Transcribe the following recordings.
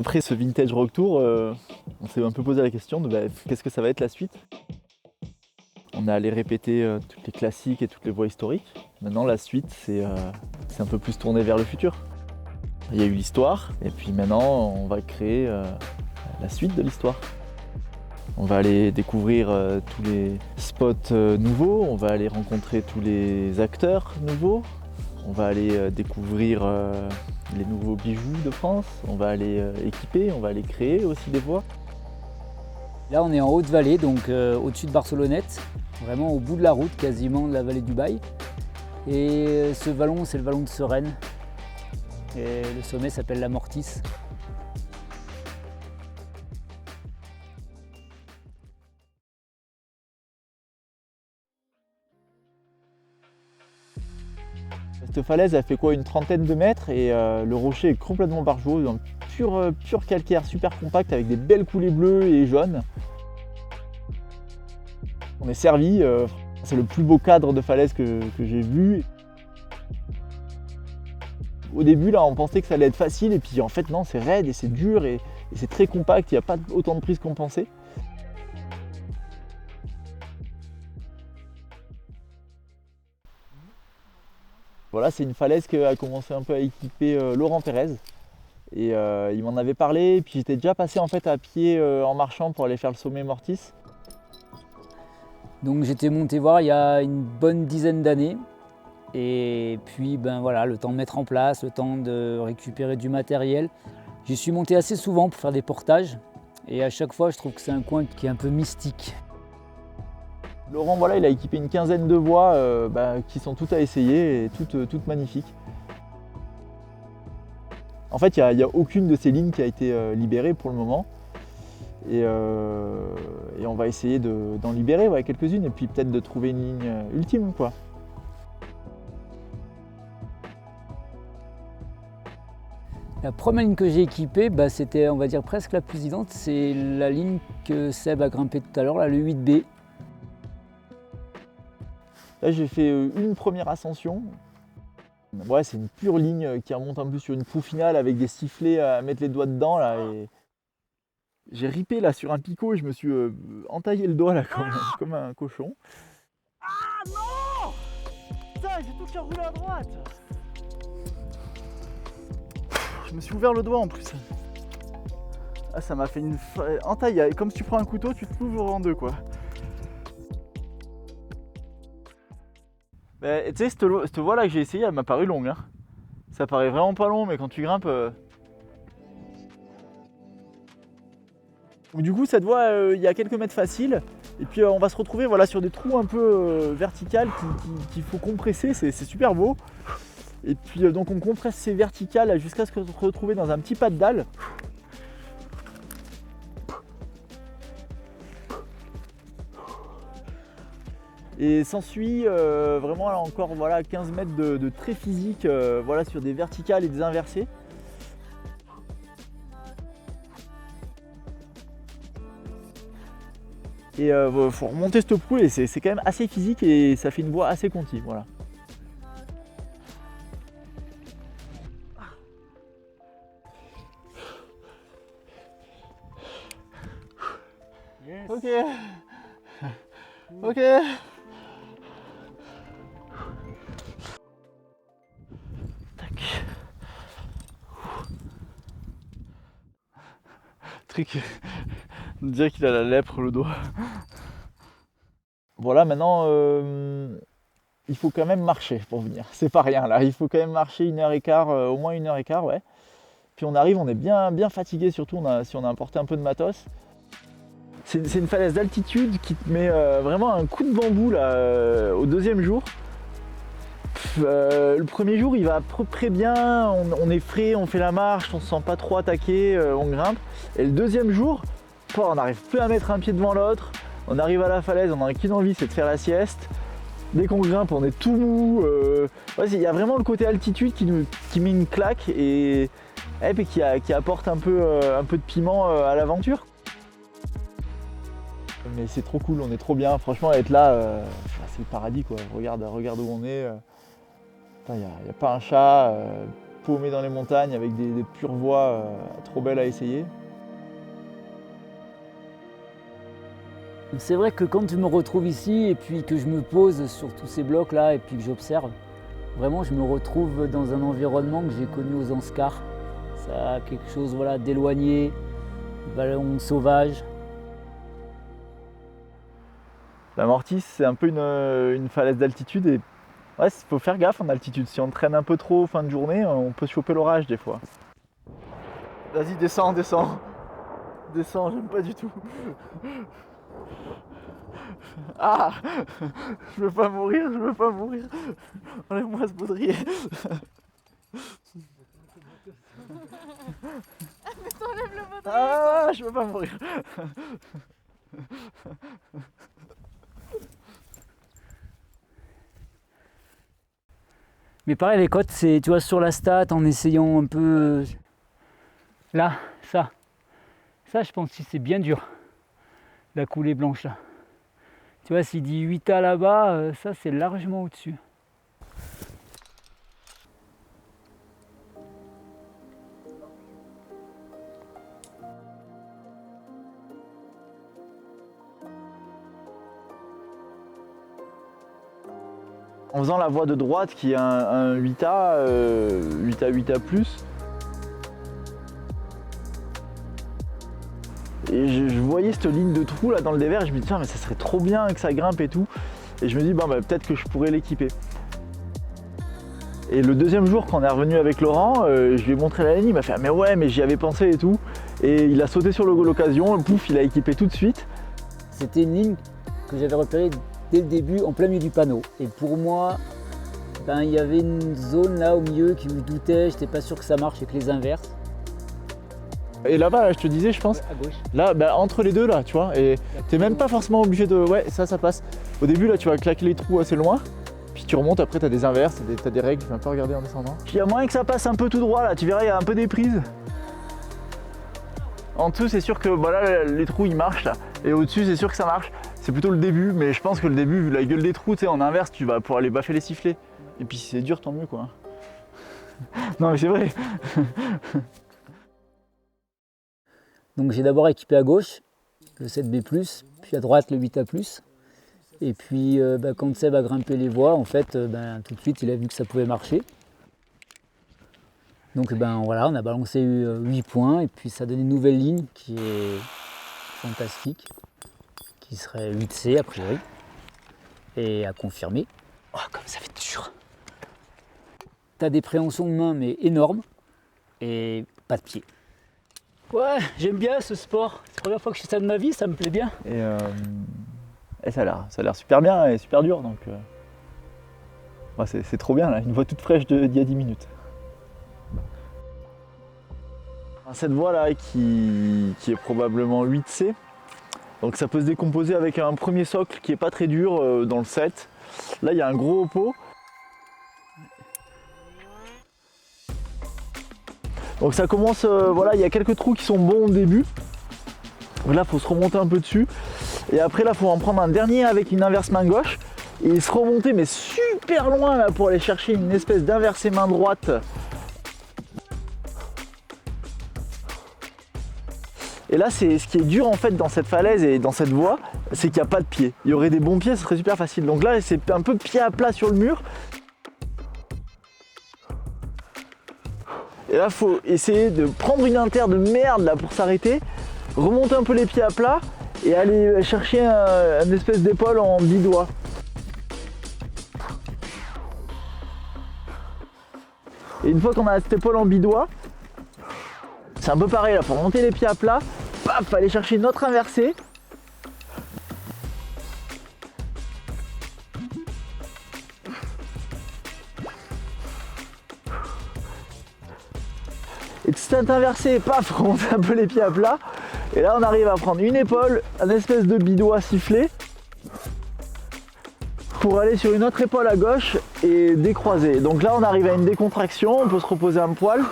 Après ce Vintage Rock Tour, on s'est un peu posé la question de qu'est-ce que ça va être la suite. On est allé répéter toutes les classiques et toutes les voies historiques. Maintenant la suite c'est un peu plus tourné vers le futur. Il y a eu l'histoire et puis maintenant on va créer la suite de l'histoire. On va aller découvrir tous les spots nouveaux, on va aller rencontrer tous les acteurs nouveaux, on va aller découvrir les nouveaux bijoux de France, on va aller équiper, on va aller créer aussi des voies. Là on est en Haute-Vallée, donc au-dessus de Barcelonnette, vraiment au bout de la route quasiment de la vallée du Bail. Et ce vallon c'est le vallon de Sereine et le sommet s'appelle la Mortisse. Cette falaise elle fait quoi, une trentaine de mètres et le rocher est complètement barjot, un pur calcaire super compact avec des belles coulées bleues et jaunes. On est servi, c'est le plus beau cadre de falaise que j'ai vu. Au début là on pensait que ça allait être facile et puis en fait non, c'est raide et c'est dur et c'est très compact, il n'y a pas autant de prise qu'on pensait. Voilà, c'est une falaise qu'a commencé un peu à équiper Laurent Pérez. Et il m'en avait parlé, et puis j'étais déjà passé en fait à pied en marchant pour aller faire le sommet Mortisse. Donc j'étais monté voir il y a une bonne dizaine d'années. Et puis ben voilà, le temps de mettre en place, le temps de récupérer du matériel. J'y suis monté assez souvent pour faire des portages. Et à chaque fois, je trouve que c'est un coin qui est un peu mystique. Laurent, voilà, il a équipé une quinzaine de voies qui sont toutes à essayer et toutes magnifiques. En fait, il n'y a aucune de ces lignes qui a été libérée pour le moment. Et on va essayer d'en libérer quelques-unes et puis peut-être de trouver une ligne ultime, quoi. La première ligne que j'ai équipée, c'était on va dire presque la plus évidente. C'est la ligne que Seb a grimpée tout à l'heure, le 8B. Là, j'ai fait une première ascension. Ouais, c'est une pure ligne qui remonte en plus sur une proue finale avec des sifflets à mettre les doigts dedans. Là, et j'ai ripé là sur un picot et je me suis entaillé le doigt là comme un cochon. Ah non! Putain, j'ai tout qui a roulé à droite! Je me suis ouvert le doigt en plus. Ah, ça m'a fait une entaille. Comme si tu prends un couteau, tu te l'ouvres en deux, quoi. Tu sais, cette voie là que j'ai essayé, elle m'a paru longue. Hein. Ça paraît vraiment pas long, mais quand tu grimpes. Du coup, cette voie, il y a quelques mètres faciles. Et puis on va se retrouver sur des trous un peu verticales qu'il faut compresser, c'est super beau. Et puis donc on compresse ces verticales jusqu'à se retrouver dans un petit pas de dalle. Et s'ensuit vraiment là encore 15 mètres de très physique sur des verticales et des inversées. Et il faut remonter cette proue et c'est quand même assez physique et ça fait une voie assez contive. Voilà. Yes. Ok. Ok. Tac. Truc. On dirait qu'il a la lèpre le doigt. Voilà, maintenant il faut quand même marcher pour venir. C'est pas rien là. Il faut quand même marcher 1h15, au moins 1h15, ouais. Puis on arrive, on est bien fatigué, surtout si on a importé un peu de matos. C'est une falaise d'altitude qui te met vraiment un coup de bambou là, au deuxième jour. Le premier jour il va à peu près bien, on est frais, on fait la marche, on se sent pas trop attaqué, on grimpe. Et le deuxième jour, on n'arrive plus à mettre un pied devant l'autre, on arrive à la falaise, on a qu'une envie, c'est de faire la sieste. Dès qu'on grimpe, on est tout mou. Il y a vraiment le côté altitude qui met une claque et qui apporte un peu de piment à l'aventure. Mais c'est trop cool, on est trop bien. Franchement, être là, c'est le paradis, quoi. Regarde où on est. Il n'y a pas un chat. paumé dans les montagnes avec des pures voies trop belles à essayer. C'est vrai que quand je me retrouve ici et puis que je me pose sur tous ces blocs là et puis que j'observe, vraiment je me retrouve dans un environnement que j'ai connu aux Anscars. Ça a quelque chose voilà, d'éloigné, vallon sauvage. La Mortise, c'est un peu une falaise d'altitude et ouais, il faut faire gaffe en altitude. Si on traîne un peu trop fin de journée, on peut se choper l'orage des fois. Vas-y, descends, descends. Descends, j'aime pas du tout. Ah, je veux pas mourir, je veux pas mourir. Enlève-moi ce baudrier. Mais t'enlèves le baudrier. Ah, je veux pas mourir. Mais pareil, les côtes, c'est, tu vois, sur la stat, en essayant un peu... Là, ça, je pense que c'est bien dur, la coulée blanche là. Tu vois, s'il dit 8A là-bas, ça c'est largement au-dessus. En faisant la voie de droite qui est un 8A, 8A+, et je voyais cette ligne de trou là dans le dévers, et je me dis tiens mais ça serait trop bien que ça grimpe et tout, et je me dis bah, peut-être que je pourrais l'équiper. Et le deuxième jour quand on est revenu avec Laurent, je lui ai montré la ligne, il m'a fait ah, mais ouais mais j'y avais pensé et tout, et il a sauté sur l'occasion, pouf il a équipé tout de suite. C'était une ligne que j'avais repérée dès le début en plein milieu du panneau. Et pour moi, ben, il y avait une zone là au milieu qui me doutait, j'étais pas sûr que ça marche avec les inverses. Et là-bas, là, je te disais, je pense, À gauche. là, bah, entre les deux, là, tu vois, et t'es même pas forcément obligé de... Ouais, ça passe. Au début, là, tu vas claquer les trous assez loin, puis tu remontes, après, t'as des inverses, t'as des règles, tu vas un peu regarder en descendant. Puis il y a moyen que ça passe un peu tout droit, là, tu verras, il y a un peu des prises. En dessous, c'est sûr que, bah, là, les trous, ils marchent, là, et au-dessus, c'est sûr que ça marche. C'est plutôt le début, mais je pense que le début, vu la gueule des trous, tu sais, en inverse, tu vas pouvoir aller baffer les sifflets. Et puis si c'est dur, tant mieux, quoi. Non, mais c'est vrai. Donc j'ai d'abord équipé à gauche le 7B+, puis à droite le 8A+. Et puis ben, quand Seb a grimpé les voies, en fait, ben, tout de suite il a vu que ça pouvait marcher. Donc ben, voilà, on a balancé 8 points et puis ça donne une nouvelle ligne qui est fantastique, qui serait 8C a priori, et à confirmer. Oh, comme ça va être dur! T'as des préhensions de main mais énormes et pas de pied. Ouais, j'aime bien ce sport. C'est la première fois que je fais ça de ma vie, ça me plaît bien. Et ça a l'air super bien et super dur, donc ouais, c'est trop bien, là, une voie toute fraîche d'il y a 10 minutes. Cette voie là qui est probablement 8C, donc ça peut se décomposer avec un premier socle qui est pas très dur dans le 7. Là il y a un gros pot. Donc ça commence, voilà, il y a quelques trous qui sont bons au début. Donc là il faut se remonter un peu dessus. Et après là il faut en prendre un dernier avec une inverse main gauche. Et se remonter mais super loin là pour aller chercher une espèce d'inversée main droite. Et là, c'est ce qui est dur en fait dans cette falaise et dans cette voie, c'est qu'il n'y a pas de pied. Il y aurait des bons pieds, ce serait super facile. Donc là, c'est un peu pied à plat sur le mur. Et là, il faut essayer de prendre une inter de merde là pour s'arrêter, remonter un peu les pieds à plat et aller chercher une espèce d'épaule en bidois. Et une fois qu'on a cette épaule en bidois, c'est un peu pareil là, pour remonter les pieds à plat, paf, aller chercher une autre inversée. Et cette inversée, paf, remonter un peu les pieds à plat. Et là on arrive à prendre une épaule, un espèce de bidois sifflé, pour aller sur une autre épaule à gauche et décroiser. Donc là on arrive à une décontraction, on peut se reposer un poil.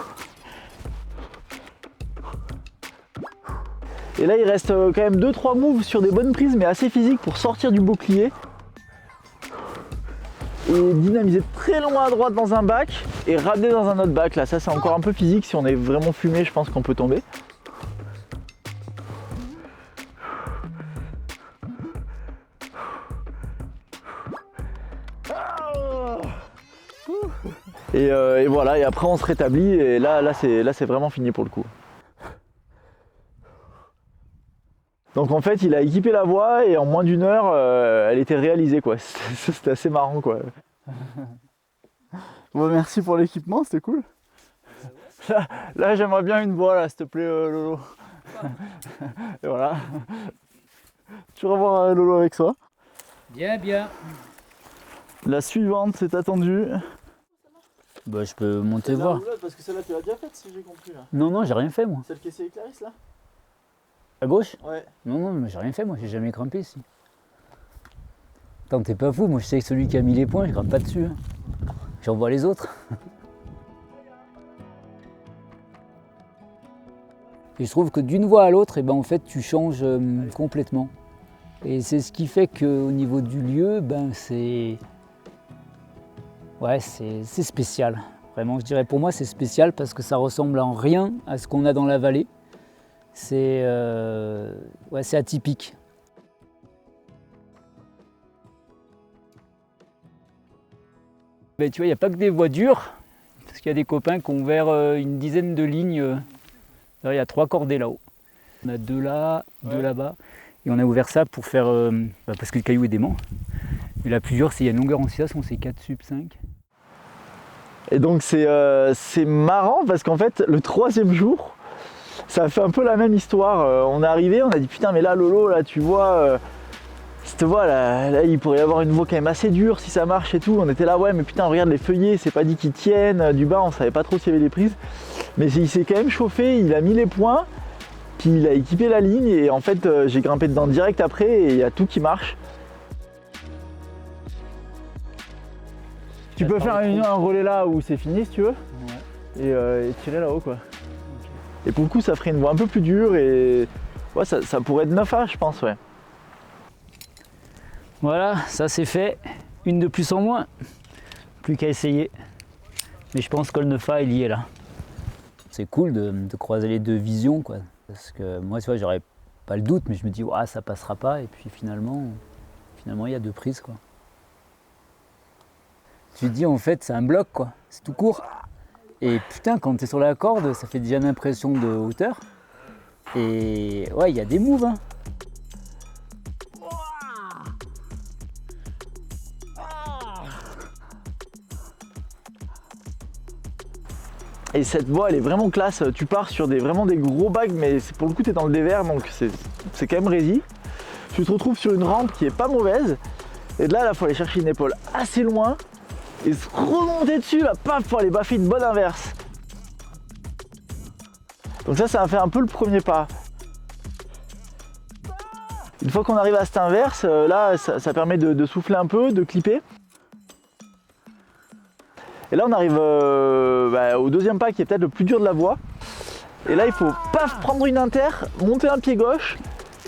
Et là il reste quand même 2-3 moves sur des bonnes prises mais assez physiques pour sortir du bouclier. et dynamiser très loin à droite dans un bac et ramener dans un autre bac. Là, ça c'est encore un peu physique. Si on est vraiment fumé, je pense qu'on peut tomber. Et voilà, et après on se rétablit et là c'est vraiment fini pour le coup. Donc en fait il a équipé la voie et en moins d'1 heure elle était réalisée quoi. C'était assez marrant quoi. Bon, merci pour l'équipement, c'était cool. Là j'aimerais bien une voie là s'il te plaît Lolo. Et voilà. Tu revois Lolo avec soi. Bien, bien. La suivante c'est attendu. Bah, je peux monter voir. Parce que celle-là tu l'as déjà faite si j'ai compris là. Non, j'ai rien fait moi. Celle qui est avec Clarisse là. À gauche? Ouais. Non, mais j'ai rien fait moi, j'ai jamais grimpé ici. Attends, t'es pas fou, moi je sais que celui qui a mis les points, je grimpe pas dessus. Hein. J'en vois les autres. Et je trouve que d'une voie à l'autre, en fait, tu changes complètement. Et c'est ce qui fait qu'au niveau du lieu, c'est spécial. Vraiment, je dirais pour moi, c'est spécial parce que ça ressemble en rien à ce qu'on a dans la vallée. C'est atypique. Tu vois, il n'y a pas que des voies dures, parce qu'il y a des copains qui ont ouvert une dizaine de lignes. Il y a 3 cordées là-haut. On a 2 là, 2 là-bas. Et on a ouvert ça pour faire. Parce que le caillou est dément. Et la plus dure, il y a une longueur en situation, c'est 4 sub 5. Et donc c'est marrant parce qu'en fait le 3e jour, ça a fait un peu la même histoire. On est arrivé, on a dit putain mais là Lolo, là tu vois, cette voie là il pourrait y avoir une voie quand même assez dure si ça marche et tout. On était là ouais mais putain regarde les feuillets, c'est pas dit qu'ils tiennent. Du bas on savait pas trop s'il y avait des prises. Mais il s'est quand même chauffé, il a mis les points, puis il a équipé la ligne et en fait j'ai grimpé dedans direct après et il y a tout qui marche. Tu peux faire un relais là où c'est fini si tu veux, et tirer là-haut quoi. Okay. Et pour le coup ça ferait une voie un peu plus dure et ouais, ça pourrait être 9A je pense ouais. Voilà, ça c'est fait. Une de plus en moins. Plus qu'à essayer. Mais je pense que le 9A il y est là. C'est cool de croiser les deux visions quoi. Parce que moi tu vois j'aurais pas le doute mais je me dis ouais, ça passera pas et puis finalement il y a 2 prises quoi. Tu te dis en fait c'est un bloc quoi, c'est tout court. Et putain quand tu es sur la corde ça fait déjà une impression de hauteur. Et ouais il y a des moves hein. Et cette voie elle est vraiment classe, tu pars sur vraiment des gros bacs mais pour le coup tu es dans le dévers donc c'est quand même résistant. Tu te retrouves sur une rampe qui est pas mauvaise et de là il faut aller chercher une épaule assez loin et se remonter dessus là, paf, pour aller baffer une bonne inverse. Donc ça va faire un peu le premier pas. Une fois qu'on arrive à cette inverse, là ça permet de souffler un peu, de clipper. Et là on arrive au 2e pas qui est peut-être le plus dur de la voie. Et là il faut paf, prendre une inter, monter un pied gauche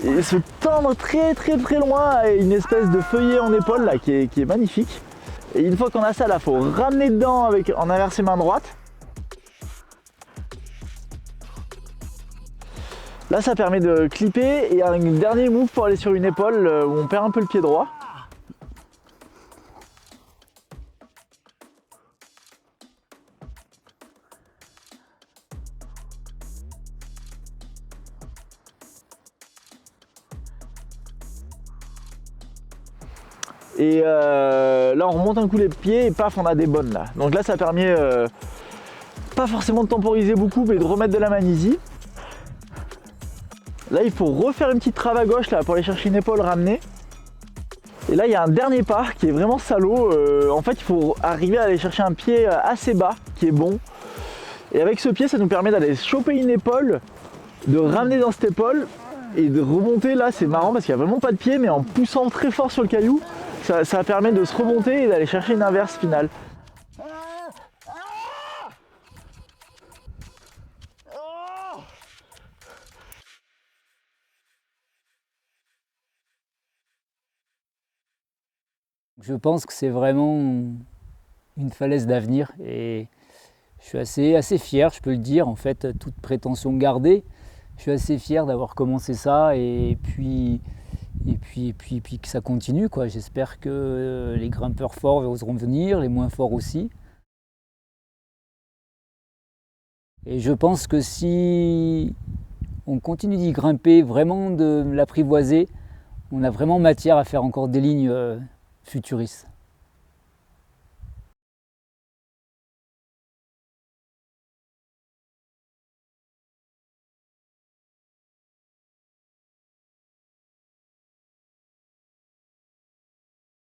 et se tendre très loin à une espèce de feuillet en épaule là qui est magnifique. Et une fois qu'on a ça là, il faut ramener dedans en inversé main droite. Là ça permet de clipper et un dernier move pour aller sur une épaule où on perd un peu le pied droit. Et là on remonte un coup les pieds et paf on a des bonnes là. Donc là ça permet pas forcément de temporiser beaucoup mais de remettre de la magnésie. Là il faut refaire une petite trave à gauche là pour aller chercher une épaule ramener. Et là il y a un dernier pas qui est vraiment salaud. En fait il faut arriver à aller chercher un pied assez bas qui est bon. Et avec ce pied ça nous permet d'aller choper une épaule, de ramener dans cette épaule et de remonter. Là c'est marrant parce qu'il n'y a vraiment pas de pied mais en poussant très fort sur le caillou ça permet de se remonter et d'aller chercher une inverse finale. Je pense que c'est vraiment une falaise d'avenir et je suis assez fier, je peux le dire, en fait, toute prétention gardée. Je suis assez fier d'avoir commencé ça et puis que ça continue, quoi. J'espère que les grimpeurs forts oseront venir, les moins forts aussi. Et je pense que si on continue d'y grimper, vraiment de l'apprivoiser, on a vraiment matière à faire encore des lignes futuristes.